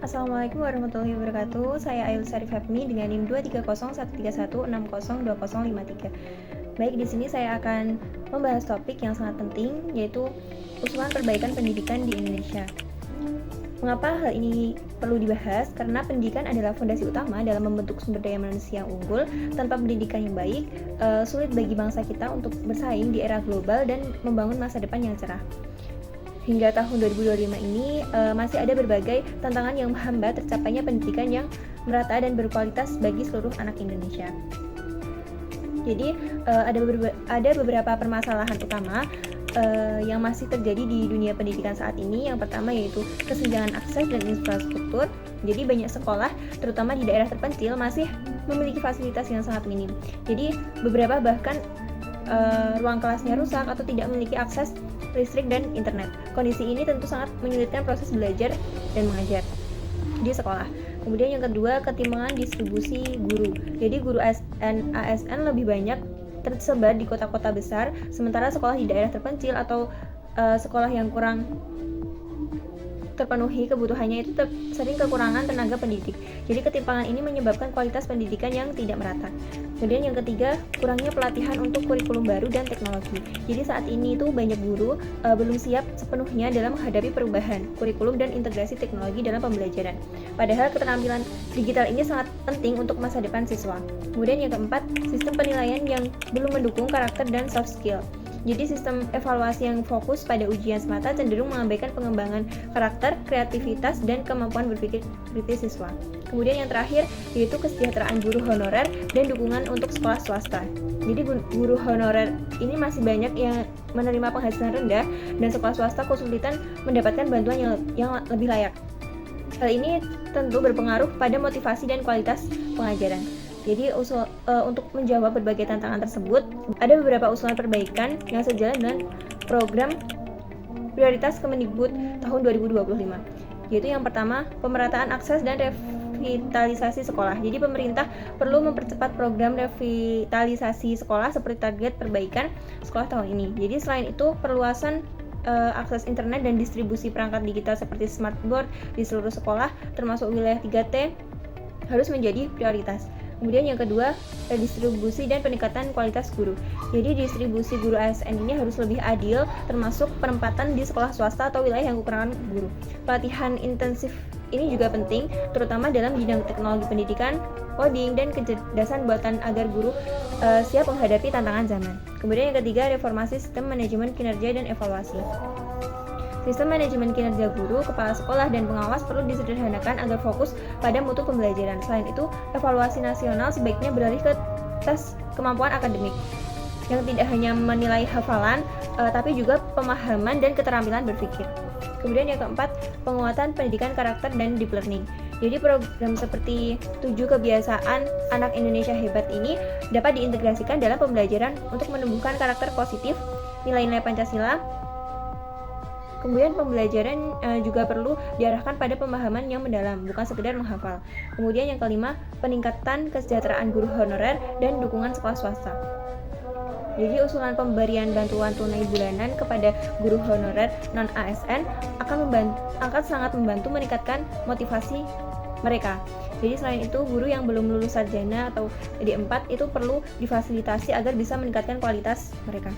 Assalamualaikum warahmatullahi wabarakatuh. Saya Ayul Sarif Hapmi dengan NIM 2301316020553. Baik, di sini saya akan membahas topik yang sangat penting, yaitu usulan perbaikan pendidikan di Indonesia. Mengapa hal ini perlu dibahas? Karena pendidikan adalah fondasi utama dalam membentuk sumber daya manusia yang unggul. Tanpa pendidikan yang baik, sulit bagi bangsa kita untuk bersaing di era global dan membangun masa depan yang cerah. Hingga tahun 2025 ini masih ada berbagai tantangan yang menghambat tercapainya pendidikan yang merata dan berkualitas bagi seluruh anak Indonesia. Jadi ada beberapa permasalahan utama yang masih terjadi di dunia pendidikan saat ini. Yang pertama yaitu kesenjangan akses dan infrastruktur. Jadi banyak sekolah, terutama di daerah terpencil, masih memiliki fasilitas yang sangat minim. Jadi beberapa bahkan ruang kelasnya rusak atau tidak memiliki akses listrik dan internet. Kondisi ini tentu sangat menyulitkan proses belajar dan mengajar di sekolah. Kemudian yang kedua, ketimpangan distribusi guru. Jadi guru ASN lebih banyak tersebar di kota-kota besar, sementara sekolah di daerah terpencil atau sekolah yang kurang terpenuhi kebutuhannya itu sering kekurangan tenaga pendidik. Jadi ketimpangan ini menyebabkan kualitas pendidikan yang tidak merata. Kemudian yang ketiga, kurangnya pelatihan untuk kurikulum baru dan teknologi. Jadi saat ini itu banyak guru belum siap sepenuhnya dalam menghadapi perubahan kurikulum dan integrasi teknologi dalam pembelajaran. Padahal keterampilan digital ini sangat penting untuk masa depan siswa. Kemudian yang keempat, sistem penilaian yang belum mendukung karakter dan soft skill. Jadi sistem evaluasi yang fokus pada ujian semata cenderung mengabaikan pengembangan karakter, kreativitas, dan kemampuan berpikir kritis siswa. Kemudian yang terakhir yaitu kesejahteraan guru honorer dan dukungan untuk sekolah swasta. Jadi guru honorer ini masih banyak yang menerima penghasilan rendah dan sekolah swasta kesulitan mendapatkan bantuan yang lebih layak. Hal ini tentu berpengaruh pada motivasi dan kualitas pengajaran. Jadi untuk menjawab berbagai tantangan tersebut, ada beberapa usulan perbaikan yang sejalan dengan program prioritas Kemendikbud tahun 2025. Yaitu yang pertama, pemerataan akses dan revitalisasi sekolah. Jadi pemerintah perlu mempercepat program revitalisasi sekolah seperti target perbaikan sekolah tahun ini. Jadi selain itu, perluasan akses internet dan distribusi perangkat digital seperti smartboard di seluruh sekolah termasuk wilayah 3T harus menjadi prioritas. Kemudian yang kedua, distribusi dan peningkatan kualitas guru. Jadi distribusi guru ASN ini harus lebih adil, termasuk penempatan di sekolah swasta atau wilayah yang kekurangan guru. Pelatihan intensif ini juga penting, terutama dalam bidang teknologi pendidikan, coding, dan kecerdasan buatan agar guru siap menghadapi tantangan zaman. Kemudian yang ketiga, reformasi sistem manajemen kinerja dan evaluasi. Sistem manajemen kinerja guru, kepala sekolah, dan pengawas perlu disederhanakan agar fokus pada mutu pembelajaran. Selain itu, evaluasi nasional sebaiknya beralih ke tes kemampuan akademik yang tidak hanya menilai hafalan, tapi juga pemahaman dan keterampilan berpikir. Kemudian yang keempat, penguatan pendidikan karakter dan deep learning. Jadi program seperti 7 kebiasaan anak Indonesia hebat ini dapat diintegrasikan dalam pembelajaran untuk menumbuhkan karakter positif, nilai-nilai Pancasila. Kemudian pembelajaran juga perlu diarahkan pada pemahaman yang mendalam, bukan sekedar menghafal. Kemudian yang kelima, peningkatan kesejahteraan guru honorer dan dukungan sekolah swasta. Jadi usulan pemberian bantuan tunai bulanan kepada guru honorer non-ASN akan sangat membantu meningkatkan motivasi mereka. Jadi selain itu, guru yang belum lulus sarjana atau D4 itu perlu difasilitasi agar bisa meningkatkan kualitas mereka.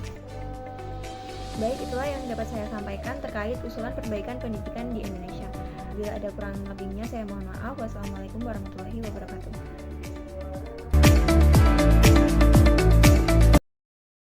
Baik, itulah yang dapat saya sampaikan terkait usulan perbaikan pendidikan di Indonesia. Bila ada kurang lebihnya, saya mohon maaf. Wassalamualaikum warahmatullahi wabarakatuh.